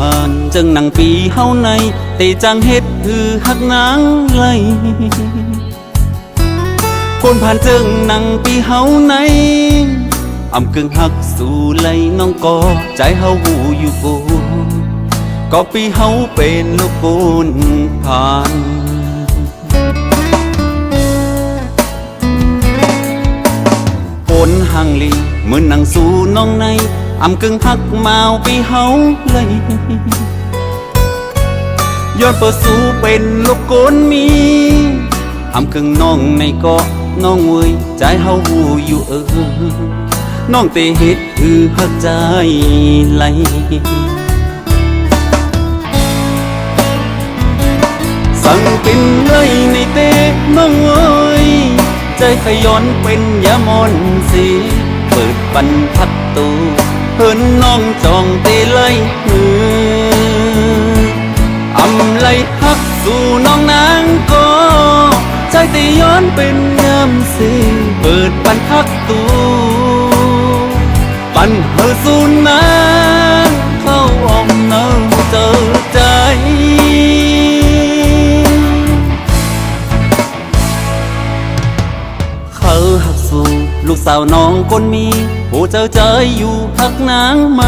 ผ่านจึงนั่งปีเฮาในแต่จังเฮ็ดคือหักนางไลคนผ่านจึงนั่งปีเฮาในอำกึ่งหักสู่ไหลน้องก็ใจเฮาหูอยู่กูก็ปีเฮาเป็นลูกปูนผ่านคนห่างลีเหมือนนั่งสู่น้องในอำกึ่งหักมาวปีเฮาเลยย้อนเปิดสู่เป็นลูกโกนมีอำกึ่งน้องในก็น้องเว้ยใจเฮาหูอยู่น้องเตเฮ็ดคือหักใจไหลสั่งเป็นเลยในเตน้องเอ้ยใจขย้อนเป็นยามอนสีเปิดบรรทัดตูเพิ่นน้องจองเตเลยอำไลหักสู่น้องนางก็ใจเตย้อนเป็นยามสีเปิดบรรทัดตูปันเฮอสู่นางเข้าอ้อมเนาเจอใจเขาหักสู่ลูกสาวน้องคนมีผู้เจ้าใจอยู่หักนางม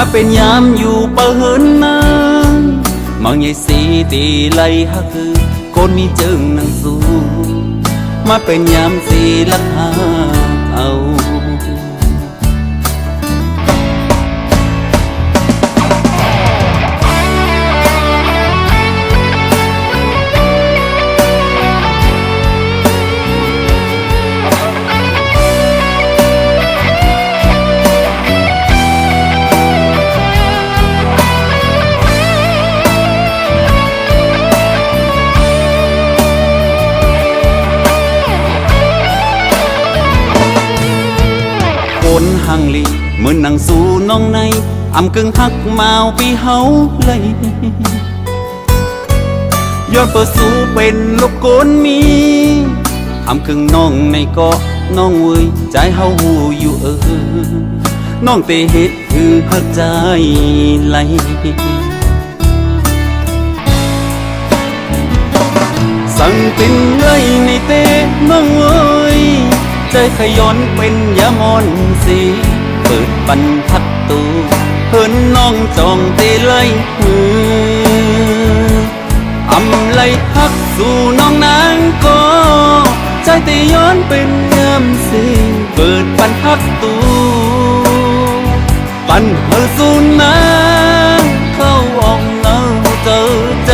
าเป็นยามอยู่เปินนางมังใหญ่สีตีไหลหักคือคนมีจึงนั่งสู่มาเป็นยามสีลักหาเอาคนห่างลีเหมือนนั่งสู่น้องในอำกึ่งหักมาวปีเฮาเลยย้อนเปิดสู่เป็นลูกโกนมีอำกึ่งน้องในก็น้องเว้ยใจเฮาหูอยู่น้องเตเฮ็ดคือหักใจไหลสั่งเป็นเลยในเตน้องเอ้ยใจขย้อนเป็นยามอนสีเปิดบรรทัดตูเพิ่นน้องจองเตเลยอำไลหักสู่น้องนางก็ใจเตย้อนเป็นยามสีเปิดบรรทัดตูปันเฮอสู่นางเข้าอ้อมเนาเจอใจ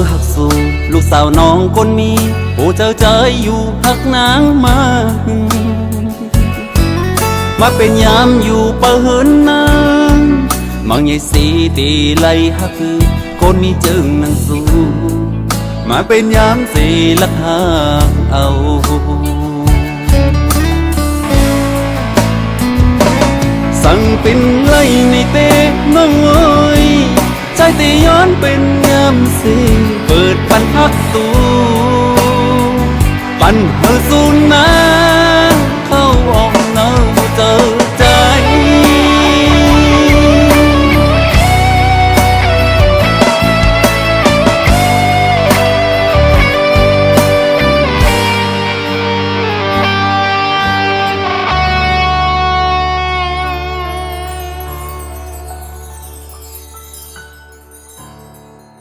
หักสู่ลูกสาวน้องคนมีผู้เจ้าใจอยู่หักนางมาเป็นยามอยู่เปินนางมังใหญ่สีตีไหลหักคือคนมีจึงนั่งสู่มาเป็นยามสีลักหาเอาสั่งเป็นไหลในเตน้องเอ้ยใจเตย้อนเป็นยามสีเปิดบรรทัดตูปันเฮอสู่นา